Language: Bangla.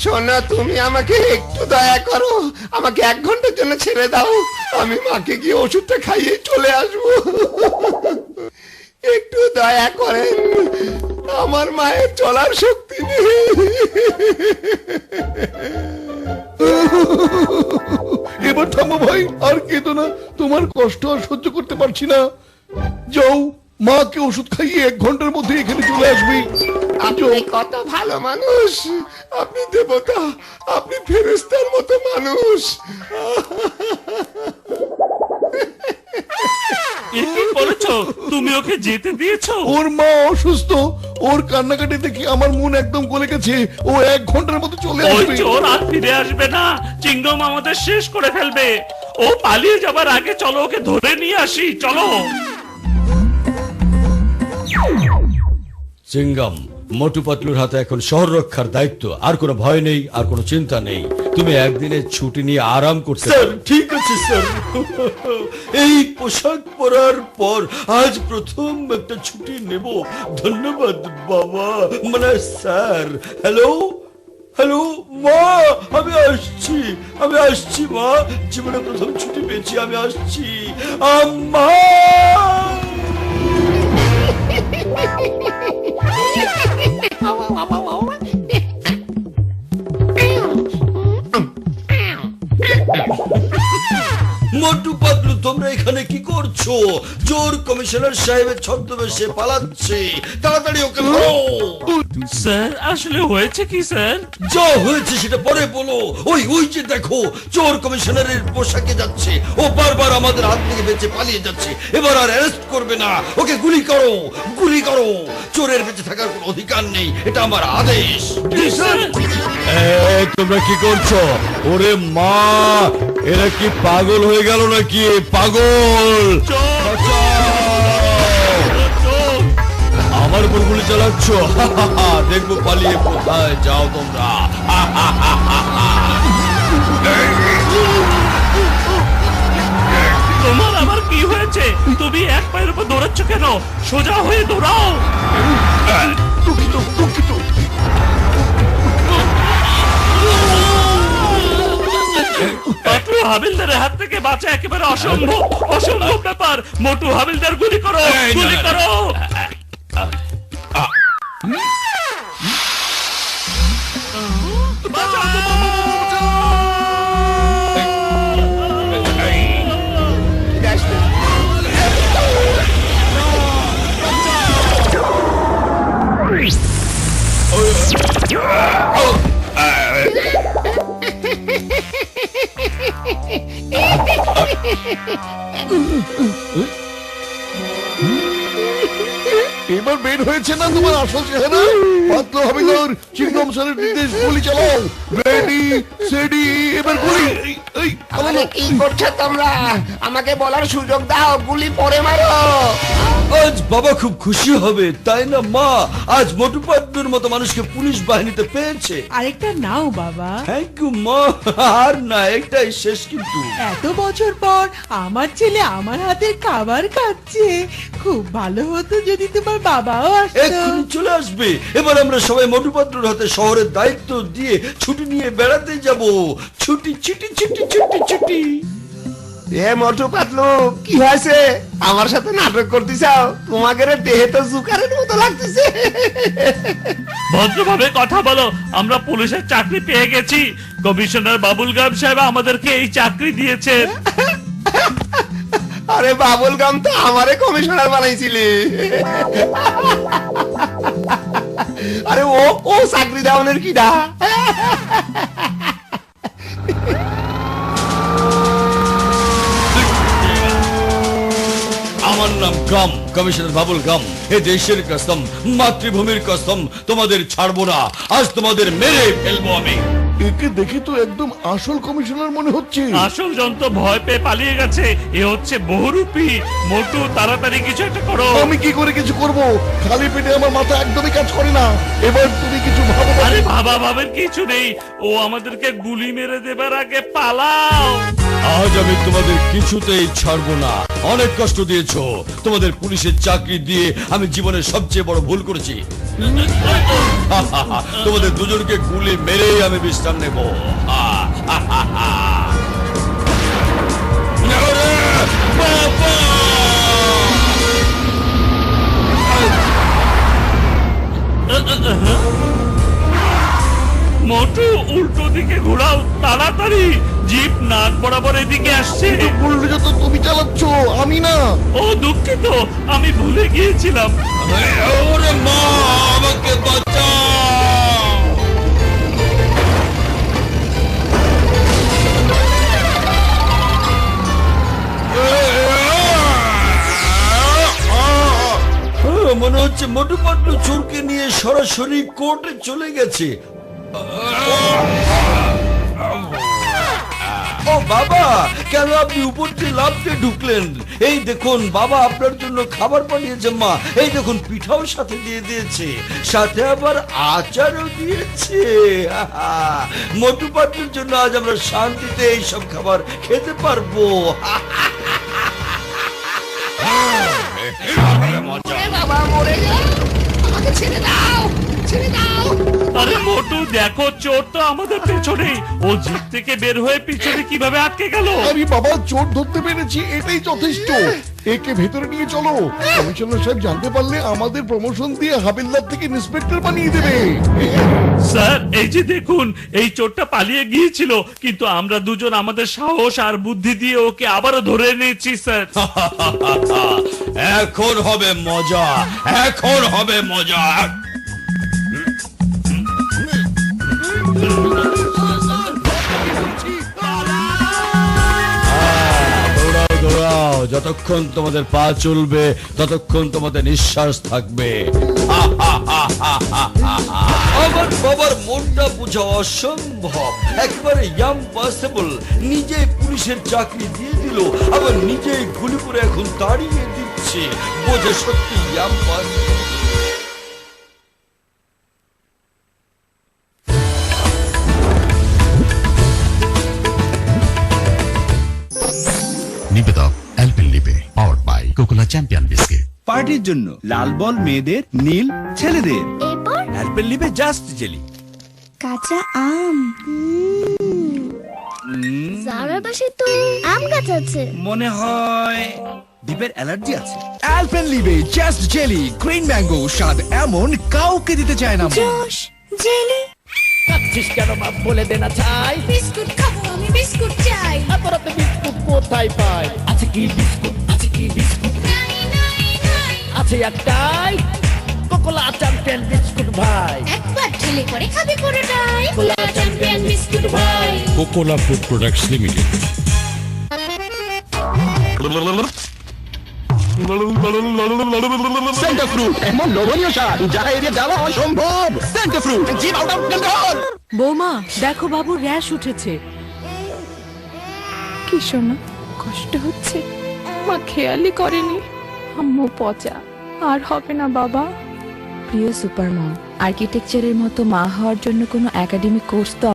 সোনা, তুমি আমাকে একটু দয়া করো, আমাকে 1 ঘন্টার জন্য ছেড়ে দাও, আমি মাকে গিয়ে ওষুধটা খাইয়ে চলে আসবো। একটু দয়া করেন, আমার মায়ের চলার শক্তি নেই। এবার থামো ভাই, আর কেঁদো না, তোমার কষ্ট আর সহ্য করতে পারছি না। যাও, মাকে ওষুধ খাইয়ে 1 ঘন্টার মধ্যে এখানে চলে আসবি। আপনি কত ভালো মানুষ, আপনি দেবতা, আপনি ফেরেশতার মতো মানুষ। কি করেছো তুমি? ওকে যেতে দিয়েছো? ওর মা অসুস্থ, ওর কান্নাকাটি দেখে আমার মন একদম গলে গেছে। ও 1 ঘন্টার মধ্যে চলে ওই আসবে। চোর আর ফিরে আসবে না, চিংড়ম আমাদের শেষ করে ফেলবে। ও পালিয়ে যাবার আগে চলো ওকে ধরে নিয়ে আসি, চলো। চিঙ্গাম, মোটু পাতলুর হাতে এখন শহর রক্ষার দায়িত্ব। আর কোনো ভয় নেই, আর কোনো চিন্তা নেই। তুমি একদিনের ছুটি নিয়ে আরাম করতে স্যার ঠিক আছে স্যার, এই পোশাক পরার পর আজ প্রথম একটা ছুটি নেব। ধন্যবাদ বাবা, মানে স্যার। হ্যালো হ্যালো মা, আমি আসছি মা, জীবনে প্রথম ছুটি পেয়েছি, আমি আসছি আম্মা। মোটু পাতলু, তোমরা এখানে কি করছো? চোর কমিশনার সাহেবের ছদ্মবেশে পালাচ্ছে, তাড়াতাড়ি ওকে ধরো। স্যার আসলে হয়েছে কি স্যার? যা হয়েছে সেটা পরে বলো। ওই যে দেখো, চোর কমিশনারের পোশাকে যাচ্ছে, ও বারবার আমাদের হাত থেকে বেঁচে পালিয়ে যাচ্ছে। এবার আর অ্যারেস্ট করবে না, ওকে গুলি করো, গুলি করো। চোরের বেঁচে থাকার কোনো অধিকার নেই, এটা আমার আদেশ। তোমরা কি করছো? ওরে মা, এরা কি পাগল হয়ে গেল নাকি? পাগল! আমার উপর গুলি চালাচ্ছ? দেখবো পালিয়ে কোথায় যাও তোমরা। তোমার আবার কি হয়েছে? তুমি 1 পায়ের উপর দৌড়াচ্ছ কেন? সোজা হয়ে দৌড়াও। পাতলু হাবিলদারের হাত থেকে বাঁচা একেবারে অসম্ভব, অসম্ভব ব্যাপার। মোটু হাবিলদার গুলি করো, গুলি করো। এবার বের হয়েছে না তোমার আসল চেহারা? পাতলু হাবিলদার, চিংড়ম স্যারের নির্দেশ, গুলি চালাও। রেডি সেডি, এবার গুলি। এই আমাকে কি করছো তোমরা? আমাকে বলার সুযোগ দাও, গুলি পরে মারো। আজ বাবা খুব খুশি হবে, তাই না মা? আজ মোটু পাতলুর মতো মানুষকে পুলিশ বাহিনীতে পেয়েছে। আরেকটা নাও বাবা। থ্যাংক ইউ মা। আর না, একটাই শেষ কিন্তু। এত বছর পর আমার ছেলে আমার হাতের খাবার খাচ্ছে, খুব ভালো হতো যদি তোমার বাবাও আসতো। এক্ষুনি চলে আসবে। এবার আমরা সবাই মোটু পাতলুর হাতে শহরের দায়িত্ব দিয়ে ছুটি নিয়ে বেড়াতে যাব। ছুটি ছুটি ছুটি ছুটি ছুটি। এ মোটু পাতলু, কি হয়েছে? আমার সাথে নাটক করতেছাও? তোমাকে দেহে তো জুকারের মতো লাগতেছে। ভদ্রভাবে কথা বলো। আমরা পুলিশের চাকরি পেয়ে গেছি। কমিশনার বাবুল গাম সাহেব আমাদেরকে এই চাকরি দিয়েছেন। আরে বাবুল গাম তো আমারে কমিশনার বানাইছিলি। আরে ও চাকরি দেওয়ানের কিডা? আমার নাম গাম, কমিশনার বাবুল গাম। এ দেশের কসম, মাতৃভূমির কসম, তোমাদের ছাড়বো না। আজ তোমাদের মেরে ফেলবো আমি। একে দেখে তো একদম আসল কমিশনার মনে হচ্ছে। আসল জন্ত ভয় পেয়ে পালিয়ে গেছে। এ হচ্ছে বহুরূপী। মোটু, তাড়াতাড়ি কিছু একটা করো। আমি কি করে কিছু করব? খালি পেটে আমার মাথা একদমই কাজ করে না। এবার তুমি কিছু ভাবো। আরে ভাবা ভাবের কিছু নেই। ও আমাদেরকে গুলি মেরে দেবার আগে পালাও। আজ আমি তোমাদের কিছুতেই ছাড়বো না। অনেক কষ্ট দিয়েছো, তোমাদের পুলিশের চাকরি দিয়ে আমি জীবনের সবচেয়ে বড় ভুল করেছি। তোমাদের দুজনকে গুলি মেরেই আমি বিশ্রাম নেব। মোটু উল্টো দিকে ঘোরাও তাড়াতাড়ি, জিপ নাক বরাবর এদিকে আসছে। বুলডোজার তো তুমি চালাচ্ছ, আমি না। ও দুঃখিত, আমি ভুলে গিয়েছিলাম। ওরে মা, আমাকে বাঁচাও! মনে হচ্ছে মোটু পাতলু চোরকে নিয়ে সরাসরি কোর্টে চলে গেছে। ও বাবা, কেন আপনি উপর দিয়ে লাফ দিয়ে ঢুকলেন? এই দেখুন বাবা আপনার জন্য খাবার বানিয়েছে মা, এই দেখুন পিঠাও সাথে দিয়ে দিয়েছে, সাথে আবার আচারও দিয়েছে। মোটু পাতলুর জন্য আজ আমরা শান্তিতে এইসব খাবার খেতে পারবো। বাবা মরে গেল, আমাকে ছেড়ে দাও, ছেড়ে দাও। আরে মোটু দেখো, চোর তো আমাদের পেছনেই। ও জিপ থেকে বের হয়ে পিছনে কিভাবে আটকে গেল? আমি বাবা চোর ধরতে পেরেছি, এটাই যথেষ্ট। একে ভেতরে নিয়ে চলো। কমিশনার সাহেব জানতে পারলে আমাদের প্রমোশন দিয়ে হাবিলদার থেকে ইন্সপেক্টর বানিয়ে দেবে। স্যার এই যে দেখুন, এই চোরটা পালিয়ে গিয়েছিল, কিন্তু আমরা দুজন আমাদের সাহস আর বুদ্ধি দিয়ে ওকে আবারও ধরে এনেছি স্যার। এখন হবে মজা, এখন হবে মজা। দৌড়াও দৌড়াও, যতক্ষণ তোমাদের পা চলবে ততক্ষণ তোমাদের নিঃশ্বাস থাকবে। আমার বাবার মনটা বোঝা অসম্ভব, একেবারে ইম্পসিবল। নিজেই পুলিশের চাকরি দিয়ে দিল, আবার নিজেই গুলি করে এখন তাড়িয়ে দিচ্ছে। বোঝা সত্যি ইম্পসিবল। নিবেদক Alpenliebe, powered by Kokola champion biscuit. পার্টির জন্য লাল বল মেয়েদের, নীল ছেলেদের। এরপর অ্যালপেনলিবে জাস্ট জেলি। কাঁচা আম। জারার পাশে তো আম গাছ আছে। মনে হয় ডিপের অ্যালার্জি আছে। Alpenliebe just jelly, green mango স্বাদ এমন কাউকে দিতে চায় না। Josh jelly. কাচ্ছিস কেন বাপ বলে দে না চাই। বিস্কুট খাবো আমি, বিস্কুট চাই। এত রাতে বিস্কুট কোথায় পাই? আছে কি বিস্কুট, আছে কি বিস্কুট? নাই নাই নাই। আছে একটাই, কোকোলা চ্যাম্পিয়ন বিস্কুট ভাই। একবার ঠেলে করে খাবি পুরোটাই। কোলা চ্যাম্পিয়ন বিস্কুট ভাই। Kokola food products limited. Centre fruit এমন লোভনীয় স্বাদ যা এড়িয়ে যাওয়া অসম্ভব। Centre fruit zip out of control. বৌমা দেখো, বাবুর র্যাশ উঠেছে। কি শোনা, কষ্ট হচ্ছে? মা খেয়ালই করেনি। আম্মু পচা, আর হবে না বাবা। প্রিয় সুপারমম, আর্কিটেকচারের মতো মা হওয়ার জন্য কোনো একাডেমিক কোর্স তো